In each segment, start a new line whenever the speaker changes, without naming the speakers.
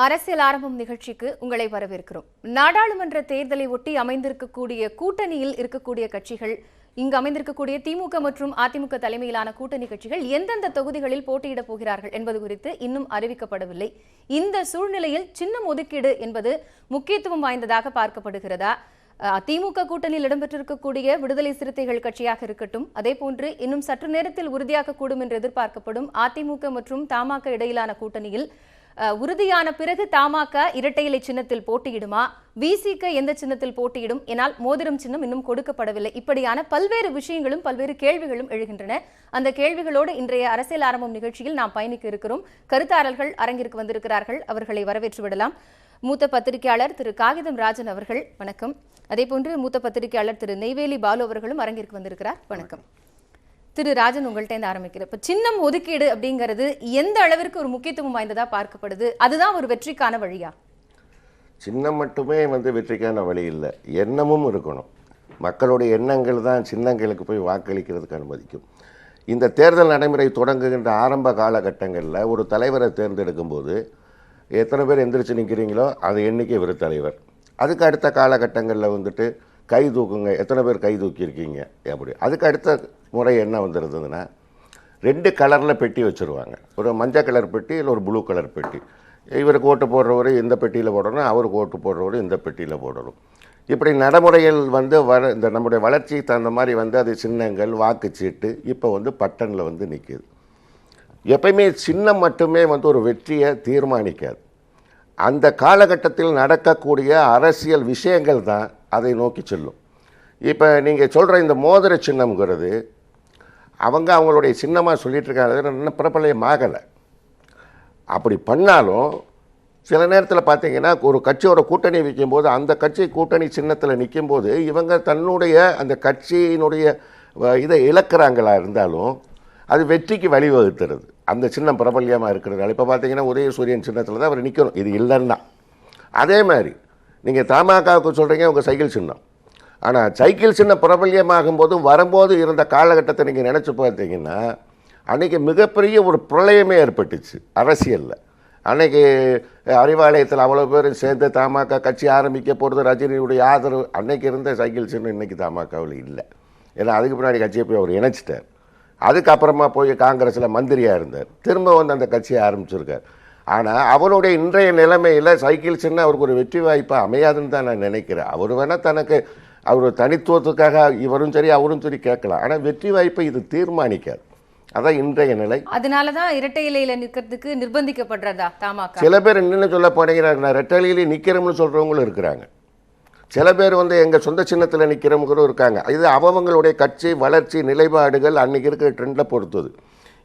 அரசியல் ஆரம்பம் நிகழ்ச்சிக்கு உங்களை வரவேற்கிறோம். நாடாளுமன்ற தேர்தலை ஒட்டி அமைந்திருக்கக்கூடிய கூட்டணியில் இருக்கக்கூடிய கட்சிகள், இங்கு அமைந்திருக்கக்கூடிய திமுக மற்றும் அதிமுக தலைமையிலான கூட்டணி கட்சிகள் எந்தெந்த தொகுதிகளில் போட்டியிடப் போகிறார்கள் என்பது குறித்து இன்னும் அறிவிக்கப்படவில்லை. இந்த சூழ்நிலையில் சின்னம் ஒதுக்கீடு என்பது முக்கியத்துவம் வாய்ந்ததாக பார்க்கப்படுகிறதா? திமுக கூட்டணியில் இடம்பெற்றிருக்கக்கூடிய விடுதலை சிறுத்தைகள் கட்சியாக இருக்கட்டும், அதே போன்று இன்னும் சற்று நேரத்தில் உறுதியாகக்கூடும் என்று எதிர்பார்க்கப்படும் அதிமுக மற்றும் தமாக இடையிலான கூட்டணியில் உறுதியான பிறகு தமாக இரட்டை இலை சின்னத்தில் போட்டியிடுமா, விசிக எந்த சின்னத்தில் போட்டியிடும், எனால் மோதிரம் சின்னம் இன்னும் கொடுக்கப்படவில்லை. இப்படியான பல்வேறு விஷயங்களும் பல்வேறு கேள்விகளும் எழுகின்றன. அந்த கேள்விகளோடு இன்றைய அரசியல் ஆரம்பம் நிகழ்ச்சியில் நாம் பயணிக்க இருக்கிறோம். கருத்தாளர்கள் அரங்கிற்கு வந்திருக்கிறார்கள், அவர்களை வரவேற்று விடலாம். மூத்த பத்திரிகையாளர் திரு காகிதம் ராஜன் அவர்கள் வணக்கம். அதே போன்று மூத்த பத்திரிகையாளர் திரு நெய்வேலி பாலு அவர்களும் அரங்கிற்கு வந்திருக்கிறார். வணக்கம். திரு ராஜன், உங்கள்கிட்ட ஆரம்பிக்கிறேன். இப்போ சின்னம் ஒதுக்கீடு அப்படிங்கிறது எந்த அளவிற்கு ஒரு முக்கியத்துவம் வாய்ந்ததா பார்க்கப்படுது? அதுதான் ஒரு வெற்றிக்கான வழியா?
சின்னம் மட்டுமே வெற்றிக்கான வழி இல்லை, எண்ணமும் இருக்கணும். மக்களுடைய எண்ணங்கள் தான் சின்னங்களுக்கு போய் வாக்களிக்கிறதுக்கு அனுமதிக்கும். இந்த தேர்தல் நடைமுறை தொடங்குகின்ற ஆரம்ப காலகட்டங்களில் ஒரு தலைவரை தேர்ந்தெடுக்கும் போது எத்தனை பேர் எந்திரிச்சு நிற்கிறீங்களோ அது எண்ணிக்கை ஒரு தலைவர். அதுக்கு அடுத்த காலகட்டங்களில் கை தூக்குங்க, எத்தனை பேர் கை தூக்கியிருக்கீங்க அப்படி. அதுக்கு அடுத்த முறை என்ன வந்துருந்ததுன்னா, 2 கலரில் பெட்டி வச்சுருவாங்க. ஒரு மஞ்சள் கலர் பெட்டி, இல்லை ஒரு ப்ளூ கலர் பெட்டி. இவருக்கு ஓட்டு போடுறவர் இந்த பெட்டியில் போடணும், அவருக்கு ஓட்டு போடுறவர் இந்த பெட்டியில் போடணும். இப்படி நடைமுறைகள் இந்த நம்முடைய வளர்ச்சிக்கு தகுந்த மாதிரி அது சின்னங்கள், வாக்குச்சீட்டு இப்போ பட்டனில் நிற்கிது. எப்பயுமே சின்னம் மட்டுமே ஒரு வெற்றியை தீர்மானிக்காது. அந்த காலகட்டத்தில் நடக்கக்கூடிய அரசியல் விஷயங்கள் தான் அதை நோக்கி செல்லும். இப்போ நீங்கள் சொல்கிற இந்த மோதிர சின்னம்ங்கிறது அவங்களுடைய சின்னமாக சொல்லிட்டு இருக்காங்க, இன்னும் பிரபலயமாகலை. அப்படி பண்ணாலும் சில நேரத்தில் பார்த்தீங்கன்னா ஒரு கட்சியோட கூட்டணி வைக்கும்போது அந்த கட்சி கூட்டணி சின்னத்தில் நிற்கும்போது இவங்க தன்னுடைய அந்த கட்சியினுடைய இதை இழக்கிறாங்களா இருந்தாலும் அது வெற்றிக்கு வழிவகுத்துறது. அந்த சின்னம் பிரபல்யமாக இருக்கிறதால இப்போ பார்த்தீங்கன்னா உதயசூரியன் சின்னத்தில் தான் அவர் நிற்கணும், இது இல்லைன்னா. அதே மாதிரி நீங்கள் தமாகவுக்கு சொல்கிறீங்க உங்கள் சைக்கிள் சின்னம். ஆனால் சைக்கிள் சின்னம் பிரபல்யமாகும் போதும் வரும்போது இருந்த காலகட்டத்தை நீங்கள் நினச்சி பார்த்தீங்கன்னா அன்றைக்கி மிகப்பெரிய ஒரு பிரளயமே ஏற்பட்டுச்சு அரசியலில். அன்றைக்கி அறிவாலயத்தில் அவ்வளோ பேர் சேர்ந்து தமாக கட்சி ஆரம்பிக்க போகிறது, ரஜினியுடைய ஆதரவு. அன்றைக்கி இருந்த சைக்கிள் சின்னம் இன்றைக்கி தமாகவில் இல்லை. ஏன்னா அதுக்கு பின்னாடி கட்சியை போய் அவர் இணைச்சிட்டார். அதுக்கப்புறமா போய் காங்கிரஸில் மந்திரியாக இருந்தார், திரும்ப அந்த கட்சியை ஆரம்பிச்சிருக்கார். ஆனால் அவருடைய இன்றைய நிலைமையில் சைக்கிள் சின்ன அவருக்கு ஒரு வெற்றி வாய்ப்பாக அமையாதுன்னு தான் நான் நினைக்கிறேன். அவர் வேணால் தனக்கு அவர் தனித்துவத்துக்காக இவரும் சரி அவரும் சரி கேட்கலாம், ஆனால் வெற்றி வாய்ப்பை இது தீர்மானிக்காது. அதான் இன்றைய நிலை.
அதனால தான் இரட்டை இலையில் நிற்கிறதுக்கு நிர்பந்திக்கப்படுறதா தமாக?
சில பேர் என்னென்ன சொல்ல போனீங்கன்னா நான் இரட்டை இலையிலே நிற்கிறோம்னு சொல்கிறவங்களும் இருக்கிறாங்க. சில பேர் எங்கள் சொந்த சின்னத்தில் நிற்கிறவங்களும் இருக்காங்க. இது அவங்களுடைய கட்சி வளர்ச்சி நிலைப்பாடுகள் அன்றைக்கி இருக்கிற ட்ரெண்டில் பொறுத்தது.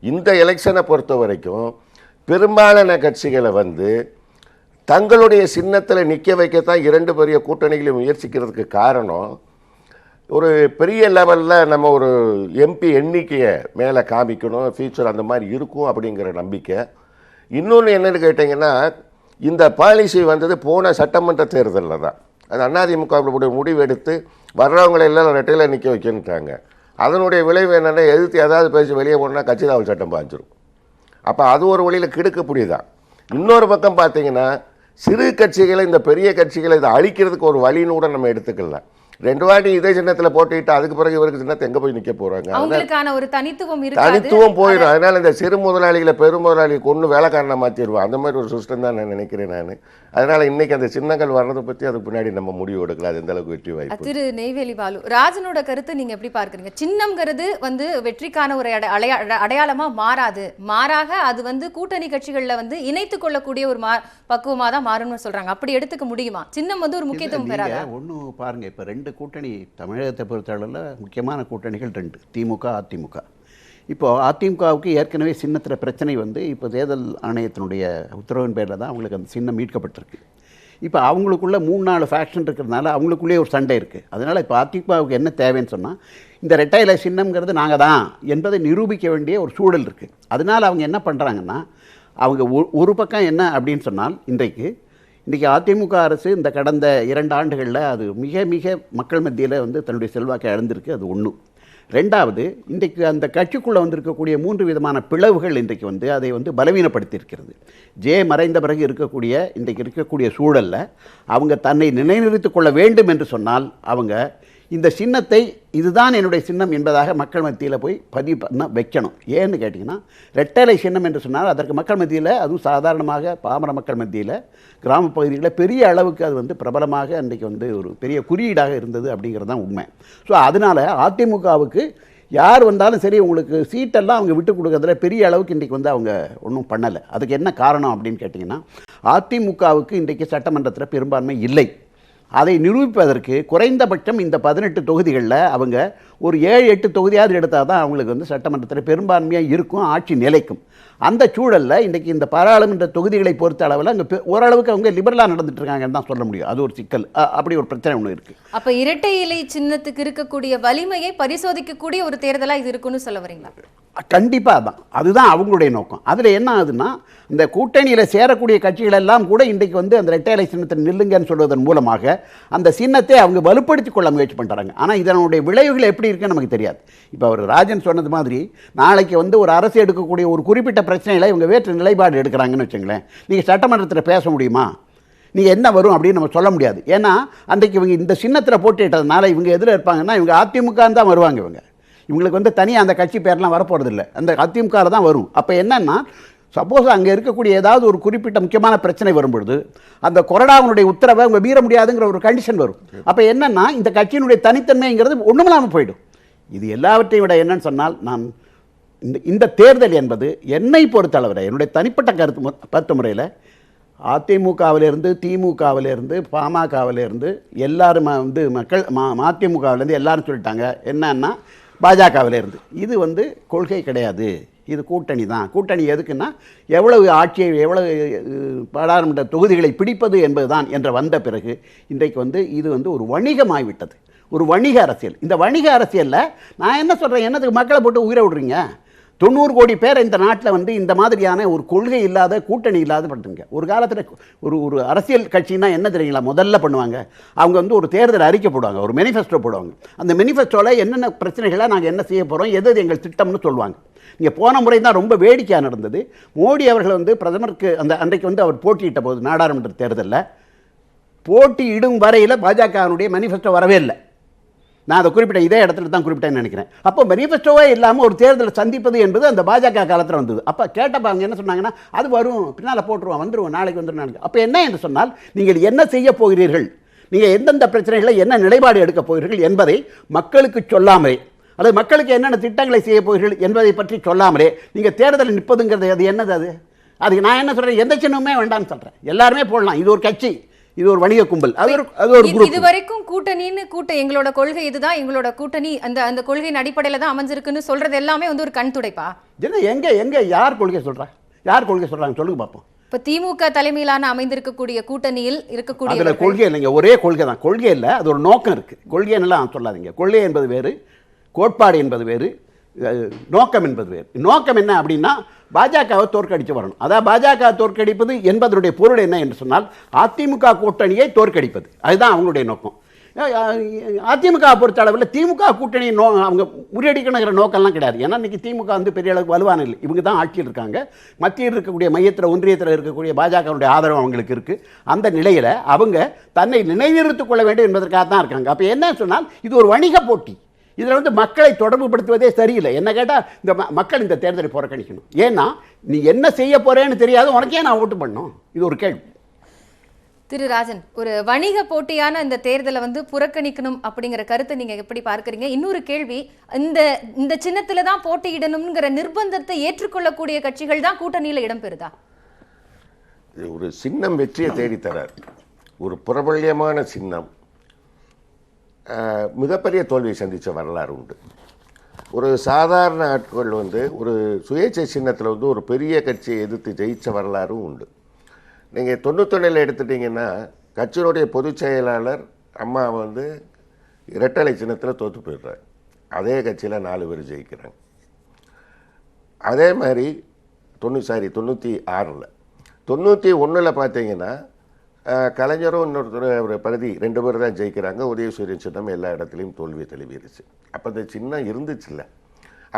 இந்த எலெக்ஷனை பொறுத்த வரைக்கும் பெரும்பாலான கட்சிகளை தங்களுடைய சின்னத்தில் நிற்க வைக்கத்தான் 2 பெரிய கூட்டணிகளை முயற்சிக்கிறதுக்கு காரணம், ஒரு பெரிய லெவலில் நம்ம ஒரு எம்பி எண்ணிக்கையை மேலே காமிக்கணும், ஃபியூச்சர் அந்த மாதிரி இருக்கும் அப்படிங்கிற நம்பிக்கை. இன்னொன்று என்னென்னு கேட்டிங்கன்னா, இந்த பாலிசி போன சட்டமன்ற தேர்தலில் தான் அது அதிமுகவுடைய முடிவு எடுத்து வர்றவங்களை எல்லாம் ரெட்டையில் நிற்க வைக்கணுட்டாங்க. அதனுடைய விளைவு என்னென்னா, எதிர்த்து ஏதாவது பேசி வெளியே போனால் கட்சி தாவல் சட்டம் பாய்ச்சிரும். அப்போ அது ஒரு வழியில் கிடுக்கக்கூடியதான். இன்னொரு பக்கம் பார்த்தீங்கன்னா சிறு கட்சிகளை இந்த பெரிய கட்சிகளை இதை அழிக்கிறதுக்கு ஒரு வழின்னு கூட நம்ம எடுத்துக்கலாம். 2 வாட்டி இதே சின்னத்தில் போட்டுக்கிட்டு அதுக்கு பிறகு இவருக்கு சின்னத்தை எங்கே போய் நிற்க போகிறாங்க?
அவங்களுக்கான ஒரு
தனித்துவம் போயிடும். அதனால் இந்த சிறு முதலாளிகளை பெரும் முதலாளிகளுக்கு கொண்டு வேலைக்காரனை மாற்றிடுவோம். அந்த மாதிரி ஒரு சிஸ்டம் தான் நான் நினைக்கிறேன் நான். அதனால் இன்றைக்கி அந்த சின்னங்கள் வர்றதை பற்றி அதுக்கு பின்னாடி நம்ம முடிவு எடுக்கலாம், அது எந்த அளவுக்கு வெற்றி வாய்ப்பு.
திரு நெய்வேலி பாலு, ராஜனோட கருத்து நீங்கள் எப்படி பார்க்குறீங்க? சின்னம்ங்கிறது வெற்றிக்கான ஒரு அடையாளமாக மாறாது, மாறாக அது கூட்டணி கட்சிகளில் இணைத்துக் கொள்ளக்கூடிய ஒரு பக்குவமாக தான் மாறும்னு சொல்கிறாங்க. அப்படி எடுத்துக்க முடியுமா? சின்னம் ஒரு முக்கியத்துவம் பெறாதா?
ஒன்றும் பாருங்கள், இப்போ 2 கூட்டணி தமிழகத்தை பொறுத்தளவில் முக்கியமான கூட்டணிகள் 2, திமுக அதிமுக. இப்போது அதிமுகவுக்கு ஏற்கனவே சின்னத்தில் பிரச்சனை இப்போ தேர்தல் ஆணையத்தினுடைய உத்தரவின் பேரில் தான் அவங்களுக்கு அந்த சின்னம் மீட்கப்பட்டிருக்கு. இப்போ அவங்களுக்குள்ள 3-4 ஃபேக்ஷன் இருக்கிறதுனால அவங்களுக்குள்ளேயே ஒரு சண்டை இருக்குது. அதனால் இப்போ அதிமுகவுக்கு என்ன தேவைன்னு சொன்னால், இந்த ரெட்டை இலை சின்னம்ங்கிறது நாங்கள் தான் என்பதை நிரூபிக்க வேண்டிய ஒரு சூழல் இருக்குது. அதனால் அவங்க என்ன பண்ணுறாங்கன்னா, அவங்க ஒரு பக்கம் என்ன அப்படின்னு சொன்னால், இன்றைக்கி அதிமுக அரசு இந்த கடந்த 2 ஆண்டுகளில் அது மிக மிக மக்கள் மத்தியில் தன்னுடைய செல்வாக்கை இழந்திருக்கு. அது ஒன்று. ரெண்டாவது, இன்றைக்கு அந்த கட்சிக்குள்ளே வந்திருக்கக்கூடிய 3 விதமான பிளவுகள் இன்றைக்கு வந்து அதை வந்து பலவீனப்படுத்தியிருக்கிறது. மறைந்த பிறகு இருக்கக்கூடிய இன்றைக்கு இருக்கக்கூடிய சூழலில் அவங்க தன்னை நிலைநிறுத்திக் கொள்ள வேண்டும் என்று சொன்னால் அவங்க இந்த சின்னத்தை இதுதான் என்னுடைய சின்னம் என்பதாக மக்கள் மத்தியில் போய் பதிவு பண்ண வைக்கணும். ஏன்னு கேட்டிங்கன்னா, ரெட்டலை சின்னம் என்று சொன்னால் அதற்கு மக்கள் மத்தியில், அதுவும் சாதாரணமாக பாமர மக்கள் மத்தியில் கிராம பகுதிகளில் பெரிய அளவுக்கு அது வந்து பிரபலமாக அன்றைக்கு வந்து ஒரு பெரிய குறியீடாக இருந்தது அப்படிங்கிறது தான் உண்மை. ஸோ அதனால் அதிமுகவுக்கு யார் வந்தாலும் சரி, உங்களுக்கு சீட்டெல்லாம் அவங்க விட்டு கொடுக்கறதுல பெரிய அளவுக்கு இன்றைக்கி வந்து அவங்க ஒன்றும் பண்ணலை. அதுக்கு என்ன காரணம் அப்படின்னு கேட்டிங்கன்னா, அதிமுகவுக்கு இன்றைக்கு சட்டமன்றத்தில் பெரும்பான்மை இல்லை. அதை நிரூபிப்பதற்கு குறைந்தபட்சம் இந்த 18 தொகுதிகளில் அவங்க ஒரு 7-8 தொகுதியாவது எடுத்தால் தான் அவங்களுக்கு வந்து சட்டமன்றத்தில் பெரும்பான்மையாக இருக்கும், ஆட்சி நிலைக்கும். அந்த சூழலில் இன்றைக்கி இந்த பாராளுமன்ற தொகுதிகளை பொறுத்த அளவில் அங்கே ஓரளவுக்கு அவங்க லிபரலாக நடந்துட்டு இருக்காங்கன்னு தான் சொல்ல முடியும். அது ஒரு சிக்கல், அப்படி ஒரு பிரச்சனை ஒன்று இருக்குது.
அப்போ இரட்டை இலை சின்னத்துக்கு இருக்கக்கூடிய வலிமையை பரிசோதிக்கக்கூடிய ஒரு தேர்தலாக இது இருக்குன்னு சொல்ல வரீங்களா?
கண்டிப்பாக தான், அதுதான் அவங்களுடைய நோக்கம். அதில் என்ன ஆகுதுன்னா, இந்த கூட்டணியில் சேரக்கூடிய கட்சிகள் எல்லாம் கூட இன்றைக்கு வந்து அந்த இரட்டை இலை சின்னத்தை நில்லுங்கன்னு சொல்வதன் மூலமாக அந்த சின்னத்தை அவங்க வலுப்படுத்திக் கொள்ள முயற்சி பண்ணுறாங்க. ஆனால் இதனுடைய விளைவுகள் எப்படி இருக்குன்னு நமக்கு தெரியாது. இப்போ அவர் ராஜன் சொன்னது மாதிரி, நாளைக்கு வந்து ஒரு அரசு எடுக்கக்கூடிய ஒரு குறிப்பிட்ட பிரச்சனையில் இவங்க வேற்று நிலைப்பாடு எடுக்கிறாங்கன்னு வச்சுங்களேன், நீங்கள் சட்டமன்றத்தில் பேச முடியுமா? நீங்கள் என்ன வரும் அப்படின்னு நம்ம சொல்ல முடியாது. ஏன்னா அன்றைக்கு இவங்க இந்த சின்னத்தில் போட்டிட்டதுனால இவங்க எதில் இருப்பாங்கன்னா, இவங்க அதிமுக தான் வருவாங்க. இவங்களுக்கு வந்து தனியாக அந்த கட்சி பேர்லாம் வரப்போகிறதில்ல, அந்த அதிமுக தான் வரும். அப்போ என்னன்னா, சப்போஸ் அங்கே இருக்கக்கூடிய ஏதாவது ஒரு குறிப்பிட்ட முக்கியமான பிரச்சனை வரும்பொழுது அந்த கொறடாவினுடைய உத்தரவை அவங்க மீற முடியாதுங்கிற ஒரு கண்டிஷன் வரும். அப்போ என்னன்னா, இந்த கட்சியினுடைய தனித்தன்மைங்கிறது ஒன்றுமில்லாமல் போயிடும். இது எல்லாவற்றையும் விட என்னன்னு சொன்னால், நான் இந்த தேர்தல் என்பது என்னை பொறுத்தளவில் என்னுடைய தனிப்பட்ட கருத்து முறையில் அதிமுகவிலிருந்து, திமுகவிலிருந்து, பாமகவிலிருந்து எல்லாரும் வந்து மக்கள் மதிமுகவிலேருந்து எல்லாரும் சொல்லிட்டாங்க என்னன்னா, பாஜகவிலிருந்து இது வந்து கொள்கை கிடையாது, இது கூட்டணி தான். கூட்டணி எதுக்குன்னா, எவ்வளவு ஆட்சியை, எவ்வளவு பாராளுமன்ற தொகுதிகளை பிடிப்பது என்பதுதான் என்று வந்த பிறகு இன்றைக்கு வந்து இது வந்து ஒரு வணிகமாகிவிட்டது, ஒரு வணிக அரசியல். இந்த வணிக அரசியலில் நான் என்ன சொல்கிறேன், என்னதுக்கு மக்களை போட்டு உயிரை விடுறீங்க? 90 கோடி பேர் இந்த நாட்டில் வந்து இந்த மாதிரியான ஒரு கொள்கை இல்லாத, கூட்டணி இல்லாத பண்ணுங்க. ஒரு காலத்தில் ஒரு அரசியல் கட்சின்னா என்ன தெரியுங்களா முதல்ல பண்ணுவாங்க? அவங்க வந்து ஒரு தேர்தல் அறிக்கை போடுவாங்க, ஒரு மேனிஃபெஸ்டோ போடுவாங்க. அந்த மேனிஃபெஸ்டோவில் என்னென்ன பிரச்சனைகளை நாங்கள் என்ன செய்ய போகிறோம், எது எங்கள் திட்டம்னு சொல்லுவாங்க. இங்கே போன முறை தான் ரொம்ப வேடிக்கையாக நடந்தது. மோடி அவர்கள் வந்து பிரதமருக்கு அன்றைக்கு வந்து அவர் போட்டியிட்ட போது நாடாளுமன்ற தேர்தலில் போட்டியிடும் வரையில் பாஜகவினுடைய மேனிஃபெஸ்டோ வரவே இல்லை. நான் அதை குறிப்பிட்ட இதே இடத்துல தான் குறிப்பிட்டேன்னு நினைக்கிறேன். அப்போ மேனிஃபெஸ்டோவே இல்லாமல் ஒரு தேர்தலை சந்திப்பது என்பது அந்த பாஜக காலத்தில் வந்தது. அப்போ கேட்டப்பாங்க என்ன சொன்னாங்கன்னா, அது வரும், பின்னால் போட்டுருவோம், வந்துடுவோம், நாளைக்கு வந்துடும். அப்போ என்ன என்று சொன்னால், நீங்கள் என்ன செய்ய போகிறீர்கள், நீங்கள் எந்தெந்த பிரச்சனைகளை என்ன நிலைப்பாடு எடுக்கப் போகிறீர்கள் என்பதை மக்களுக்கு சொல்லாமலே, அல்லது மக்களுக்கு என்னென்ன திட்டங்களை செய்ய போகிறீர்கள் என்பதை பற்றி சொல்லாமலே நீங்கள் தேர்தலில் நிற்பதுங்கிறது அது என்னது? அதுக்கு நான் என்ன சொல்கிறேன், எந்த சின்னமே வேண்டாம்னு சொல்கிறேன். எல்லாருமே போடலாம், இது ஒரு கட்சி, இது ஒரு வணிக கும்பல், அது ஒரு குரூப்.
இதுவரைக்கும் கூட்டணின்னு எங்களோட கொள்கை இதுதான், எங்களோட கூட்டணி அந்த கொள்கையின் அடிப்படையில் தான் அமைஞ்சிருக்குன்னு சொல்றது எல்லாமே வந்து ஒரு கண் துடைப்பா?
எங்க யார் கொள்கை சொல்றா? யார் கொள்கை சொல்றாங்க சொல்லுங்க பார்ப்போம்.
இப்ப திமுக தலைமையிலான அமைந்திருக்கக்கூடிய கூட்டணியில் இருக்கக்கூடிய
அதுல கொள்கை இல்லைங்க, ஒரே கொள்கை தான். கொள்கை இல்லை, அது ஒரு நோக்கம் இருக்கு. கொள்கை என்னெல்லாம் சொல்லாதீங்க. கொள்கை என்பது வேறு, கோட்பாடு என்பது வேறு, நோக்கம் என்பது வேறு. நோக்கம் என்ன அப்படின்னா, பாஜகவை தோற்கடித்து வரணும். அதாவது பாஜக தோற்கடிப்பது என்பதனுடைய பொருள் என்ன என்று சொன்னால், அதிமுக கூட்டணியை தோற்கடிப்பது, அதுதான் அவங்களுடைய நோக்கம். அதிமுக பொறுத்த அளவில் திமுக கூட்டணியை அவங்க முறியடிக்கணுங்கிற நோக்கம்லாம் கிடையாது. ஏன்னா இன்றைக்கி திமுக வந்து பெரிய அளவுக்கு வலுவான இல்லை, இவங்க தான் ஆட்சியில் இருக்காங்க. மத்தியில் இருக்கக்கூடிய மையத்தில், ஒன்றியத்தில் இருக்கக்கூடிய பாஜகவுடைய ஆதரவு அவங்களுக்கு இருக்குது. அந்த நிலையில் அவங்க தன்னை நிலைநிறுத்திக் கொள்ள வேண்டும் என்பதற்காக தான் இருக்காங்க. அப்போ என்ன சொன்னால், இது ஒரு வணிக போட்டி. இதில் வந்து மக்களை தொடர்புபடுத்துவதே சரியில்லை. என்ன கேட்டால், இந்த மக்கள் இந்த தேர்தலை புறக்கணிக்கணும். ஏன்னா நீ என்ன செய்ய போறேன்னு தெரியாது, உனக்கே நான் ஓட்டு பண்ணணும். இது ஒரு கேள்வி.
திரு ராஜன், ஒரு வணிக போட்டியான இந்த தேர்தலை வந்து புறக்கணிக்கணும் அப்படிங்கிற கருத்தை நீங்க எப்படி பார்க்கறீங்க? இன்னொரு கேள்வி, இந்த சின்னத்துல தான் போட்டியிடணும்ங்கிற நிர்பந்தத்தை ஏற்றுக்கொள்ளக்கூடிய கட்சிகள் தான் கூட்டணியில் இடம்பெறுதா?
ஒரு சின்னம் வெற்றியை தேடித்தரார். ஒரு பிரபல்யமான சின்னம் மிகப்பெரிய தோல்வியை சந்தித்த வரலாறு உண்டு. ஒரு சாதாரண ஆட்கள் வந்து ஒரு சுயேட்சை சின்னத்தில் வந்து ஒரு பெரிய கட்சியை எதிர்த்து ஜெயித்த வரலாறும் உண்டு. நீங்கள் 91 எடுத்துட்டிங்கன்னா, கட்சியினுடைய பொதுச் செயலாளர் அம்மா வந்து இரட்டலை சின்னத்தில் தோற்று போயிடுறாங்க. அதே கட்சியில் 4 பேர் ஜெயிக்கிறாங்க. அதே மாதிரி 96 91 பார்த்தீங்கன்னா, கலைஞரும் இன்னொருத்தர் ஒரு பகுதி 2 பேர் தான் ஜெயிக்கிறாங்க. உதயசூரியன் சின்னம் எல்லா இடத்துலையும் தோல்வி தெளிவிருச்சு. அப்போ இந்த சின்னம் இருந்துச்சுல்ல.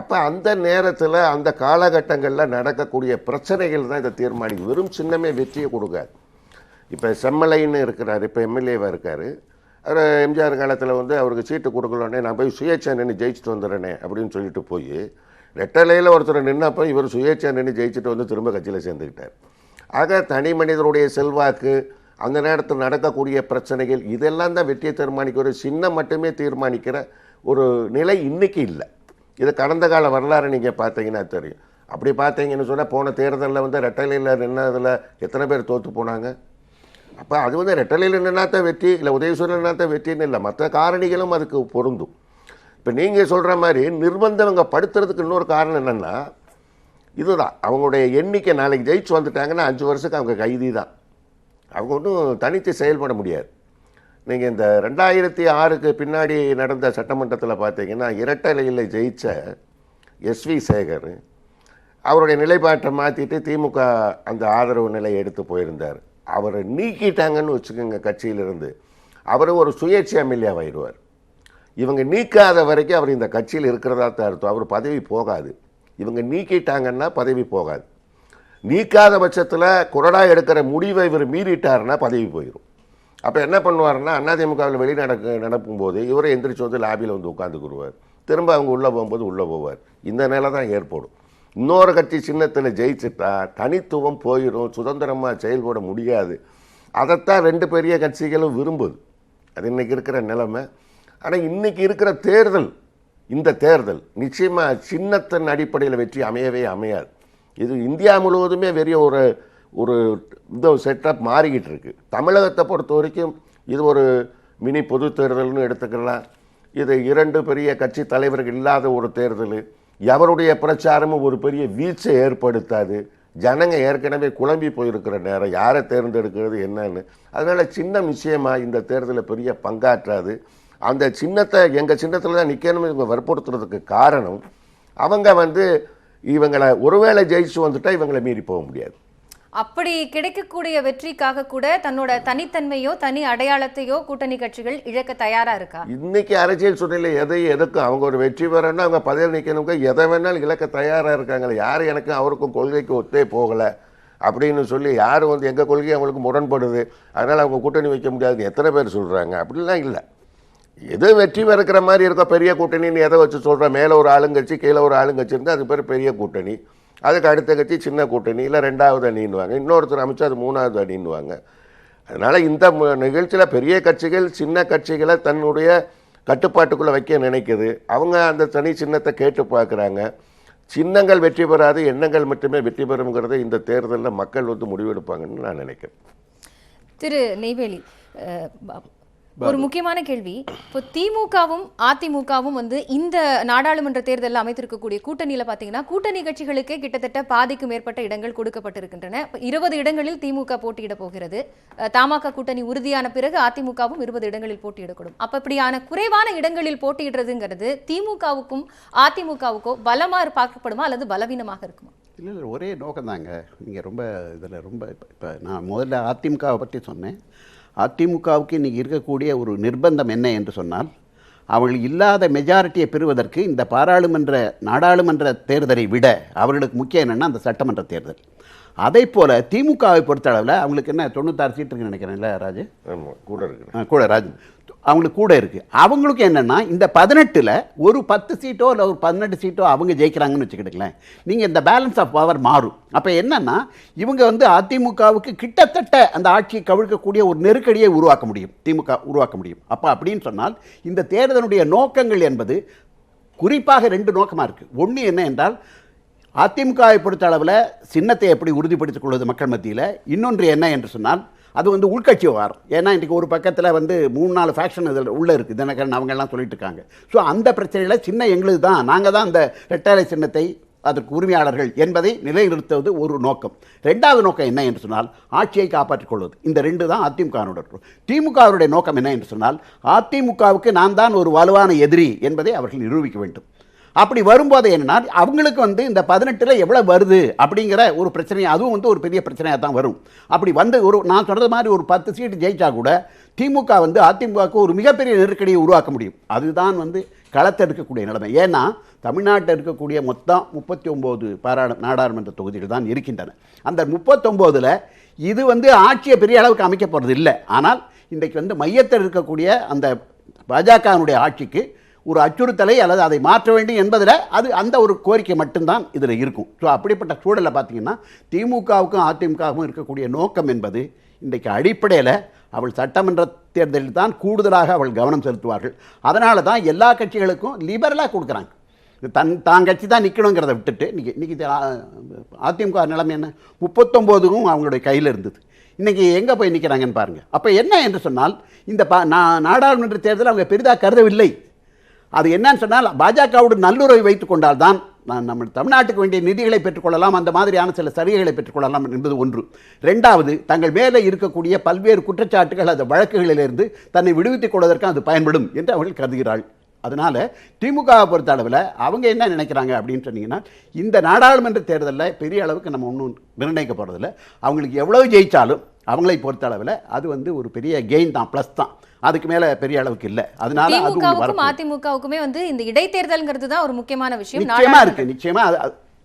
அப்போ அந்த நேரத்தில் அந்த காலகட்டங்களில் நடக்கக்கூடிய பிரச்சனைகள் தான் இதை தீர்மானிக்கும். வெறும் சின்னமே வெற்றியை கொடுக்காது. இப்போ செம்மலைன்னு இருக்கிறார், இப்போ எம்எல்ஏவாக இருக்கார். அவர் எம்ஜிஆர் காலத்தில் வந்து அவருக்கு சீட்டு கொடுக்கலோடனே நான் போய் சுயேட்சை நின்று ஜெயிச்சுட்டு வந்துடுறேனே அப்படின்னு சொல்லிட்டு போய் ரெட்டலையில் ஒருத்தர் நின்னப்போ இவர் சுயேட்சை நின்று ஜெயிச்சுட்டு வந்து திரும்ப கட்சியில் சேர்ந்துக்கிட்டார். ஆக தனி மனிதனுடைய செல்வாக்கு, அந்த நேரத்தில் நடக்கக்கூடிய பிரச்சனைகள், இதெல்லாம் தான் வெற்றியை தீர்மானிக்கிற ஒரு சின்னம் மட்டுமே தீர்மானிக்கிற ஒரு நிலை இன்றைக்கி இல்லை. இது கடந்த கால வரலாறு நீங்கள் பார்த்தீங்கன்னா தெரியும். அப்படி பார்த்தீங்கன்னு சொன்னால் போன தேர்தலில் வந்து ரெட்டலையில் நின்னதில் எத்தனை பேர் தோற்று போனாங்க? அப்போ அது வந்து ரெட்டலையில் நின்னாத்தான் வெற்றி, இல்லை உதயசூரியன் நின்னாத்தான் வெற்றின்னு இல்லை, மற்ற காரணிகளும் அதுக்கு பொருந்தும். இப்போ நீங்கள் சொல்கிற மாதிரி நிர்பந்தம் அவங்க படுத்துறதுக்கு இன்னொரு காரணம் என்னென்னா இதுதான், அவங்களுடைய எண்ணிக்கை நாளைக்கு ஜெயிச்சு வந்துட்டாங்கன்னா 5 வருஷத்துக்கு அவங்க கைதி தான். அவங்க ஒன்றும் தனித்து செயல்பட முடியாது. நீங்கள் இந்த 2006க்கு பின்னாடி நடந்த சட்டமன்றத்தில் பார்த்தீங்கன்னா இரட்டலையில் ஜெயித்த எஸ்வி சேகர் அவருடைய நிலைப்பாட்டை மாற்றிட்டு திமுக அந்த ஆதரவு நிலையை எடுத்து போயிருந்தார். அவரை நீக்கிட்டாங்கன்னு வச்சுக்கோங்க கட்சியிலிருந்து, அவர் ஒரு சுயேட்சை எம்எல்ஏவாயிடுவார். இவங்க நீக்காத வரைக்கும் அவர் இந்த கட்சியில் இருக்கிறதா தான் அர்த்தம். அவர் பதவி போகாது. இவங்க நீக்கிட்டாங்கன்னா பதவி போகாது. நீக்காத பட்சத்தில் கொறடா எடுக்கிற முடிவை இவர் மீறிட்டாருன்னா பதவி போயிடும். அப்போ என்ன பண்ணுவார்னா அதிமுகவில் நடக்கும்போது இவரை எந்திரிச்சு வந்து லாபியில் வந்து உட்காந்துக்குருவார். திரும்ப அவங்க உள்ளே போகும்போது உள்ளே போவார். இந்த நிலை தான் ஏற்படும். இன்னொரு கட்சி சின்னத்தில் ஜெயிச்சுட்டா தனித்துவம் போயிடும், சுதந்திரமாக செயல்பட முடியாது. அதைத்தான் 2 பெரிய கட்சிகளும் விரும்புது. அது இன்றைக்கி இருக்கிற நிலைமை. ஆனால் இன்றைக்கி இருக்கிற தேர்தல், இந்த தேர்தல் நிச்சயமாக சின்னத்தின் அடிப்படையில் வெற்றி அமையவே அமையாது. இது இந்தியா முழுவதுமே பெரிய ஒரு இந்த செட்டப் மாறிக்கிட்டு இருக்குது. தமிழகத்தை பொறுத்த வரைக்கும் இது ஒரு மினி பொது தேர்தல்னு எடுத்துக்கலாம். இது 2 பெரிய கட்சி தலைவர்கள் இல்லாத ஒரு தேர்தல். எவருடைய பிரச்சாரமும் ஒரு பெரிய வீழ்ச்சியை ஏற்படுத்தாது. ஜனங்க ஏற்கனவே குழம்பி போயிருக்கிற நேரம், யாரை தேர்ந்தெடுக்கிறது என்னன்னு. அதனால் சின்னம் நிச்சயமாக இந்த தேர்தலில் பெரிய பங்காற்றாது. அந்த சின்னத்தை எங்கள் சின்னத்தில் தான் நிற்கணும் இவங்க வற்புறுத்துறதுக்கு காரணம், அவங்க வந்து இவங்களை ஒருவேளை ஜெயிச்சு வந்துட்டால் இவங்களை மீறி போக முடியாது.
அப்படி கிடைக்கக்கூடிய வெற்றிக்காக கூட தன்னோட தனித்தன்மையோ தனி அடையாளத்தையோ கூட்டணி கட்சிகள் இழக்க தயாரா இருக்கா? இன்னைக்கு
அரசியல் சூழ்நிலை எதுக்கும் அவங்க ஒரு வெற்றி பெறணும்னா அவங்க பதவியில் நிற்கணுங்க, எதை வேணாலும் இழக்க தயாராக இருக்காங்களே. யார் எனக்கும் அவருக்கும் கொள்கைக்கு ஒத்தே போகலை அப்படின்னு சொல்லி யாரும் வந்து எங்கள் கொள்கை அவங்களுக்கு முரண்படுது, அதனால் அவங்க கூட்டணி வைக்க முடியாதுன்னு எத்தனை பேர் சொல்கிறாங்க? அப்படிலாம் இல்லை. எது வெற்றி பெறுக்கிற மாதிரி இருக்கோ பெரிய கூட்டணின்னு எதை வச்சு சொல்கிறேன். மேலே ஒரு ஆளுங்கட்சி கீழே ஒரு ஆளுங்கட்சி இருந்தால் அது பேர் பெரிய கூட்டணி. அதுக்கு அடுத்த கட்சி சின்ன கூட்டணி, இல்லை 2வது அணின்னுவாங்க. இன்னொருத்தர் அமைச்சா அது 3வது அணின்னுவாங்க. அதனால் இந்த நிகழ்ச்சியில் பெரிய கட்சிகள் சின்ன கட்சிகளை தன்னுடைய கட்டுப்பாட்டுக்குள்ளே வைக்க நினைக்குது. அவங்க அந்த தனி சின்னத்தை கேட்டு பார்க்குறாங்க. சின்னங்கள் வெற்றி பெறாது, எண்ணங்கள் மட்டுமே வெற்றி பெறுங்கிறத இந்த தேர்தலில் மக்கள் வந்து முடிவெடுப்பாங்கன்னு நான் நினைக்கிறேன்.
திரு நெய்வேலி, ஒரு முக்கியமான கேள்வி. இப்போ திமுகவும் அதிமுகவும் வந்து இந்த நாடாளுமன்ற தேர்தலில் அமைத்திருக்கக்கூடிய கூட்டணியில் பார்த்தீங்கன்னா கூட்டணி கட்சிகளுக்கே கிட்டத்தட்ட பாதிக்கு மேற்பட்ட இடங்கள் கொடுக்கப்பட்டிருக்கின்றன. 20 இடங்களில் திமுக போட்டியிட போகிறது. தமாக கூட்டணி உறுதியான பிறகு அதிமுகவும் 20 இடங்களில் போட்டியிடக்கூடும். அப்ப இப்படியான குறைவான இடங்களில் போட்டியிடுறதுங்கிறது திமுகவுக்கும் அதிமுகவுக்கோ பலமாக பார்க்கப்படுமா அல்லது பலவீனமாக இருக்குமா?
இல்லை, ஒரே நோக்கம் தாங்க. நீங்கள் ரொம்ப இதில் ரொம்ப இப்போ நான் முதல்ல அதிமுகவை பற்றி சொன்னேன். அதிமுகவுக்கு இன்றைக்கி இருக்கக்கூடிய ஒரு நிர்பந்தம் என்ன என்று சொன்னால், அவர்கள் இல்லாத மெஜாரிட்டியை பெறுவதற்கு இந்த நாடாளுமன்ற தேர்தலை விட அவர்களுக்கு முக்கியம் என்னென்னா அந்த சட்டமன்ற தேர்தல். அதே போல் திமுகவை பொறுத்த அளவில் அவங்களுக்கு என்ன 96 சீட் இருக்குன்னு நினைக்கிறேன்ல ராஜு?
கூட இருக்கு,
கூட ராஜு அவங்களுக்கு கூட இருக்குது. அவங்களுக்கு என்னென்னா இந்த 18ல் ஒரு 10 சீட்டோ இல்லை ஒரு 18 சீட்டோ அவங்க ஜெயிக்கிறாங்கன்னு வச்சுக்கிட்டுங்களேன். நீங்கள் இந்த பேலன்ஸ் ஆஃப் பவர் மாறும். அப்போ என்னென்னா இவங்க வந்து அதிமுகவுக்கு கிட்டத்தட்ட அந்த ஆட்சியை கவிழ்க்கக்கூடிய ஒரு நெருக்கடியை உருவாக்க முடியும், திமுக உருவாக்க முடியும். அப்போ அப்படின்னு சொன்னால் இந்த தேர்தலுடைய நோக்கங்கள் என்பது குறிப்பாக 2 நோக்கமாக இருக்குது. ஒன்று என்ன என்றால் அதிமுகவை பொறுத்த அளவில் சின்னத்தை எப்படி உறுதிப்படுத்திக் கொள்வது மக்கள் மத்தியில். இன்னொன்று என்ன என்று சொன்னால் அது வந்து உள்கட்சி விவகாரம். ஏன்னா இன்றைக்கி ஒரு பக்கத்தில் வந்து 3-4 ஃபேக்ஷன் இதில் உள்ளே இருக்குது, தினகரன் அவங்கெல்லாம் சொல்லிட்டு இருக்காங்க. ஸோ அந்த பிரச்சனையில் சின்ன எங்களுக்கு தான், நாங்கள் தான் அந்த ரெட்டலை சின்னத்தை அதற்கு உரிமையாளர்கள் என்பதை நிலைநிறுத்துவது ஒரு நோக்கம். 2வது நோக்கம் என்ன என்று சொன்னால் ஆட்சியை காப்பாற்றிக் கொள்வது. இந்த 2 தான் அதிமுகவினுடைய. திமுகவுடைய நோக்கம் என்ன என்று சொன்னால் அதிமுகவுக்கு நான் தான் ஒரு வலுவான எதிரி என்பதை அவர்கள் நிரூபிக்க வேண்டும். அப்படி வரும்போது என்னன்னா அவங்களுக்கு வந்து இந்த 18 எவ்வளோ வருது அப்படிங்கிற ஒரு பிரச்சனை, அதுவும் வந்து ஒரு பெரிய பிரச்சனையாக தான் வரும். அப்படி வந்து நான் சொல்கிறது மாதிரி ஒரு 10 சீட்டு ஜெயிச்சா கூட திமுக வந்து அதிமுகவுக்கு ஒரு மிகப்பெரிய நெருக்கடியை உருவாக்க முடியும். அதுதான் வந்து களத்தில் இருக்கக்கூடிய நிலைமை. ஏன்னா தமிழ்நாட்டில் இருக்கக்கூடிய மொத்தம் 39 நாடாளுமன்ற தொகுதிகள் தான் இருக்கின்றன. அந்த 39ல் இது வந்து ஆட்சியை பெரிய அளவுக்கு அமைக்க போகிறது இல்லை. ஆனால் இன்றைக்கு வந்து மையத்தில் இருக்கக்கூடிய அந்த பாஜகவினுடைய ஆட்சிக்கு ஒரு அச்சுறுத்தலை அல்லது அதை மாற்ற வேண்டும் என்பதில் அந்த ஒரு கோரிக்கை மட்டும்தான் இதில் இருக்கும். ஸோ அப்படிப்பட்ட சூழலில் பார்த்தீங்கன்னா திமுகவுக்கும் அதிமுகவுக்கும் இருக்கக்கூடிய நோக்கம் என்பது இன்றைக்கு அடிப்படையில் அவள் சட்டமன்ற தேர்தலில் தான் கூடுதலாக அவள் கவனம் செலுத்துவார்கள். அதனால தான் எல்லா கட்சிகளுக்கும் லிபரலாக கொடுக்குறாங்க. தான் கட்சி தான் நிற்கணுங்கிறத விட்டுட்டு இன்றைக்கி அதிமுக நிலைமை என்ன, 39க்கும் அவங்களுடைய கையில் இருந்தது. இன்றைக்கி எங்கே போய் நிற்கிறாங்கன்னு பாருங்கள். அப்போ என்ன என்று சொன்னால் இந்த நாடாளுமன்ற தேர்தல் அவங்க பெரிதாக கருதவில்லை. அது என்னன்னு சொன்னால் பாஜகவோடு நல்லுறவை வைத்துக் கொண்டால் தான் நம்ம தமிழ்நாட்டுக்கு வேண்டிய நிதிகளை பெற்றுக்கொள்ளலாம், அந்த மாதிரியான சில சலுகைகளை பெற்றுக்கொள்ளலாம் என்பது ஒன்று. ரெண்டாவது, தங்கள் மேலே இருக்கக்கூடிய பல்வேறு குற்றச்சாட்டுகள் அந்த வழக்குகளிலிருந்து தன்னை விடுவித்துக் கொள்வதற்கு அது பயன்படும் என்று அவர்கள் கருதுகிறார்கள். அதனால் திமுகவை பொறுத்த அளவில் அவங்க என்ன நினைக்கிறாங்க அப்படின்னு சொன்னீங்கன்னா, இந்த நாடாளுமன்ற தேர்தலில் பெரிய அளவுக்கு நம்ம ஒன்றும் நிர்ணயிக்க போகிறதில்ல. அவங்களுக்கு எவ்வளவு ஜெயித்தாலும் அவங்களை பொறுத்த அளவில் அது வந்து ஒரு பெரிய கெயின் தான், ப்ளஸ் தான். அதுக்கு மேல பெரிய அளவுக்கு இல்ல. அதனால
திமுகவுக்கும் அதிமுகவுக்குமே வந்து இந்த இடைத்தேர்தல்ங்கிறது தான் ஒரு முக்கியமான விஷயம்.
நிச்சயமா இருக்கு. நிச்சயமா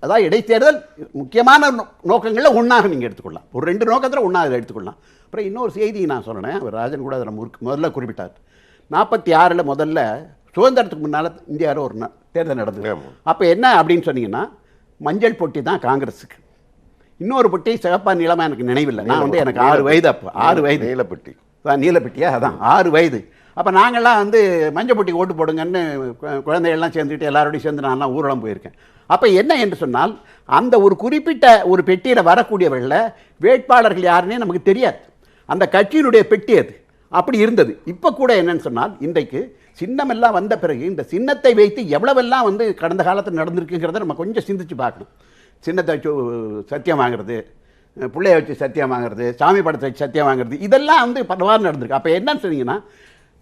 அதான் இடைத்தேர்தல் முக்கியமான நோக்கங்கள்ல ஒன்னாக நீங்க எடுத்துக்கொள்ளலாம். ஒரு 2 நோக்கத்துல ஒன்னாக எடுத்துக்கொள்ளலாம். அப்புறம் இன்னொரு செய்தி நான் சொல்றேன், அவர் ராஜன் கூட அதில் முதல்ல குறிப்பிட்டார். 46ல் முதல்ல சுதந்திரத்துக்கு முன்னால் இந்தியாவில் ஒரு தேர்தல் நடந்தது. அப்போ என்ன அப்படின்னு சொன்னீங்கன்னா, மஞ்சள் பொட்டி தான் காங்கிரஸுக்கு, இன்னொரு பொட்டி சிகப்பா நீளமா எனக்கு நினைவில்லை. நான் வந்து எனக்கு 6 வயது, அப்போ 6 வயது
நீலப்பட்டி
நீலப்பட்டியா, அதான் 6 வயது. அப்போ நாங்கள்லாம் வந்து மஞ்சள் பொட்டி ஓட்டு போடுங்கன்னு குழந்தைகள்லாம் சேர்ந்துக்கிட்டு எல்லாரோடையும் சேர்ந்து நான்லாம் ஊர்வலம் போயிருக்கேன். அப்போ என்ன என்று சொன்னால், அந்த ஒரு குறிப்பிட்ட ஒரு பெட்டியில் வரக்கூடியவர்களில் வேட்பாளர்கள் யாருன்னே நமக்கு தெரியாது. அந்த கட்சியினுடைய பெட்டி அது அப்படி இருந்தது. இப்போ கூட என்னன்னு சொன்னால், இன்றைக்கு சின்னமெல்லாம் வந்த பிறகு இந்த சின்னத்தை வைத்து எவ்வளவெல்லாம் வந்து கடந்த காலத்தில் நடந்திருக்குங்கிறத நம்ம கொஞ்சம் சிந்திச்சு பார்க்கணும். சின்னத்தை வச்சு சத்தியம் வாங்குறது, பிள்ளைய வச்சு சத்தியம் வாங்குறது, சாமி படத்தை வச்சு சத்தியம் வாங்குறது, இதெல்லாம் வந்து பலவாறு நடந்திருக்கு. அப்போ என்னன்னு சொன்னீங்கன்னா,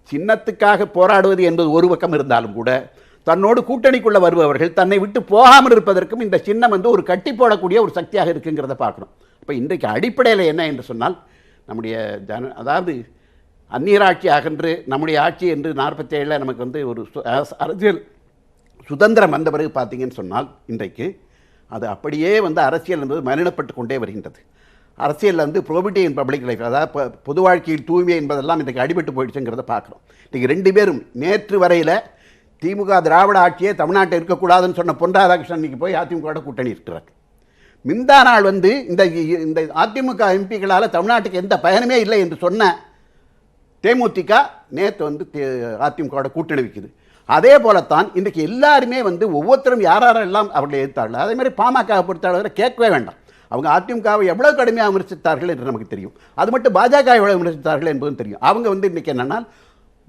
சின்னத்துக்காக போராடுவது என்பது ஒரு பக்கம் இருந்தாலும் கூட தன்னோடு கூட்டணிக்குள்ளே வருபவர்கள் தன்னை விட்டு போகாமல் இருப்பதற்கும் இந்த சின்னம் வந்து ஒரு கட்டி போடக்கூடிய ஒரு சக்தியாக இருக்குங்கிறத பார்க்கணும். இப்போ இன்றைக்கு அடிப்படையில் என்ன என்று சொன்னால், நம்முடைய அதாவது அந்நியராட்சி அகன்று நம்முடைய ஆட்சி என்று 47 நமக்கு வந்து ஒரு அரசியல் சுதந்திரம் வந்த பிறகு பார்த்தீங்கன்னு சொன்னால், இன்றைக்கு அது அப்படியே வந்து அரசியல் என்பது மலினப்பட்டு கொண்டே வருகின்றது. அரசியலில் வந்து ப்ரோபிட்டி இன் பப்ளிக் லைஃப், அதாவது பொது வாழ்க்கையில் தூய்மை என்பதெல்லாம் இன்றைக்கு அடிபட்டு போயிடுச்சுங்கிறத பார்க்குறோம். இன்றைக்கி 2 பேரும் நேற்று வரையில் திமுக திராவிட ஆட்சியே தமிழ்நாட்டில் இருக்கக்கூடாதுன்னு சொன்ன பொன் ராதாகிருஷ்ணன் இன்னைக்கு போய் அதிமுக கூட்டணி இருக்கிறார். மிந்தா நாள் வந்து இந்த அதிமுக எம்பிக்களால் தமிழ்நாட்டுக்கு எந்த பயனுமே இல்லை என்று சொன்ன தேமுதிக நேற்று வந்து அதிமுக கூட்டணி வைக்குது. அதே போலத்தான் இன்றைக்கு எல்லாருமே வந்து ஒவ்வொருத்தரும் யாரெல்லாம் அவர்களை எதிர்த்தார்கள். அதே மாதிரி பாமக பொறுத்தளவில் கேட்கவே வேண்டாம். அவங்க அதிமுகவை எவ்வளோ கடுமையாக விமர்சித்தார்கள் என்று நமக்கு தெரியும். அது மட்டும் பாஜக எவ்வளோ விமர்சித்தார்கள் என்பதும் தெரியும். அவங்க வந்து இன்றைக்கி என்னென்னா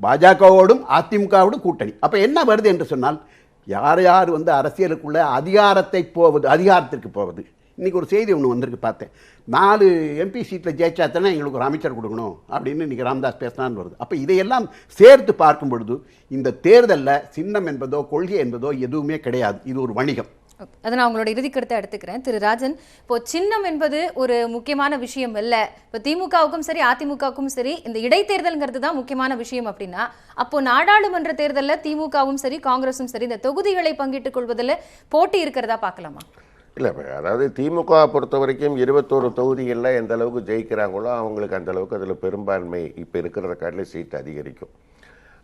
பாஜகவோடும் அதிமுகவோடும் கூட்டணி. அப்போ என்ன வருது என்று சொன்னால், யார் யார் வந்து அரசியலுக்குள்ள அதிகாரத்திற்கு போவது. இன்றைக்கி ஒரு செய்தி ஒன்று வந்திருக்கு, பார்த்தேன். 4 MP சீட்டில் ஜெயிச்சாத்தானே எங்களுக்கு ஒரு அமைச்சர் கொடுக்கணும் அப்படின்னு இன்றைக்கி ராமதாஸ் பேசினான்னு வருது. அப்போ இதையெல்லாம் சேர்த்து பார்க்கும் பொழுது இந்த தேர்தலில் சின்னம் என்பதோ கொள்கை என்பதோ எதுவுமே கிடையாது. இது ஒரு வணிகம்.
அதை நான் உங்களோட இறுதி கருத்தை எடுத்துக்கிறேன். திரு ராஜன், இப்போ சின்னம் என்பது ஒரு முக்கியமான விஷயம் இல்லை, இப்போ திமுகவுக்கும் சரி அதிமுகவுக்கும் சரி இந்த இடைத்தேர்தல்ங்கிறது தான் முக்கியமான விஷயம் அப்படின்னா, அப்போ நாடாளுமன்ற தேர்தலில் திமுகவும் சரி காங்கிரஸும் சரி இந்த தொகுதிகளை பங்கிட்டுக் கொள்வதில் போட்டி இருக்கிறதா பார்க்கலாமா?
இல்லை, அதாவது திமுக பொறுத்த வரைக்கும் 21 தொகுதிகளில் எந்த அளவுக்கு ஜெயிக்கிறாங்களோ அவங்களுக்கு அந்த அளவுக்கு அதில் பெரும்பான்மை இப்போ இருக்கிறத காட்டில் சீட்டு அதிகரிக்கும்.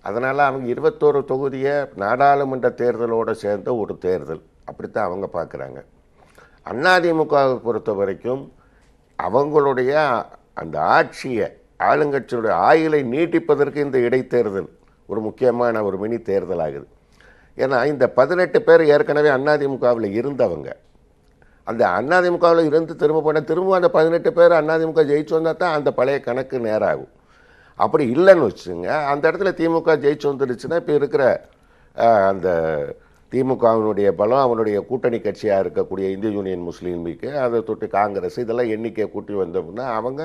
அதனால் அவங்க 21 தொகுதியை நாடாளுமன்ற தேர்தலோடு சேர்ந்த ஒரு தேர்தல் அப்படித்தான் அவங்க பார்க்குறாங்க. அதிமுகவை பொறுத்த வரைக்கும் அவங்களுடைய அந்த ஆட்சியை ஆளுங்கட்சியுடைய ஆயுளை நீட்டிப்பதற்கு இந்த இடைத்தேர்தல் ஒரு முக்கியமான ஒரு மினி தேர்தல் ஆகுது. ஏன்னா இந்த 18 பேர் ஏற்கனவே அதிமுகவில் இருந்தவங்க, அந்த அதிமுகவில் இருந்து திரும்ப அந்த 18 பேர் அதிமுக ஜெயிச்சு வந்தால் தான் அந்த பழைய கணக்கு நேராகும். அப்படி இல்லைன்னு வச்சுங்க, அந்த இடத்துல திமுக ஜெயிச்சு வந்துடுச்சுன்னா இப்போ இருக்கிற அந்த திமுகவினுடைய பலம் அவனுடைய கூட்டணி கட்சியாக இருக்கக்கூடிய இந்திய யூனியன் முஸ்லீம் லீக்கு, அதை தொட்டு காங்கிரஸ், இதெல்லாம் எண்ணிக்கை கூட்டி வந்தோம்னா அவங்க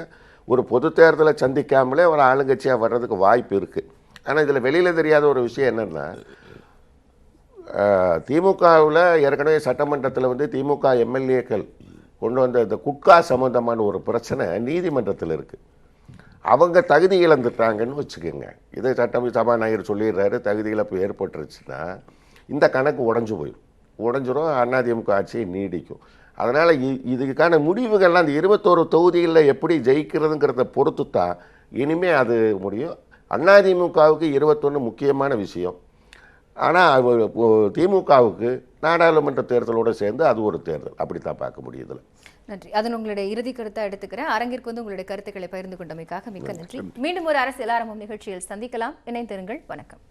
ஒரு பொது தேர்தலை சந்திக்காமலே ஒரு ஆளுங்கட்சியாக வர்றதுக்கு வாய்ப்பு இருக்குது. ஆனால் இதில் வெளியில் தெரியாத ஒரு விஷயம் என்னென்னா, திமுகவில் ஏற்கனவே சட்டமன்றத்தில் வந்து திமுக எம்எல்ஏக்கள் கொண்டு வந்த இந்த குட்கா சம்மந்தமான ஒரு பிரச்சனை நீதிமன்றத்தில் இருக்குது. அவங்க தகுதி இழந்துட்டாங்கன்னு வச்சுக்கோங்க. இதை சபாநாயகர் சொல்லிடுறாரு, தகுதி இழப்பு ஏற்பட்டுருச்சுன்னா இந்த கணக்கு உடஞ்சிரும், அதிமுக ஆட்சியை நீடிக்கும். அதனால் இதுக்கான முடிவுகள்லாம் அந்த 21 தொகுதிகளில் எப்படி ஜெயிக்கிறதுங்கிறத பொறுத்து தான் இனிமேல் அது முடியும். அதிமுகவுக்கு 21 முக்கியமான விஷயம். ஆனால் திமுகவுக்கு நாடாளுமன்ற தேர்தலோடு சேர்ந்து அது ஒரு தேர்தல், அப்படி தான் பார்க்க முடியுதுல.
நன்றி. அதன் உங்களுடைய இறுதி கருத்தை எடுத்துக்கிறேன். அரங்கிற்கு வந்து உங்களுடைய கருத்துக்களை பகிர்ந்து கொண்டமைக்காக மிக்க நன்றி. மீண்டும் ஒரு அரசியல் ஆரம்பம் நிகழ்ச்சியில் சந்திக்கலாம். இணைந்திருங்கள். வணக்கம்.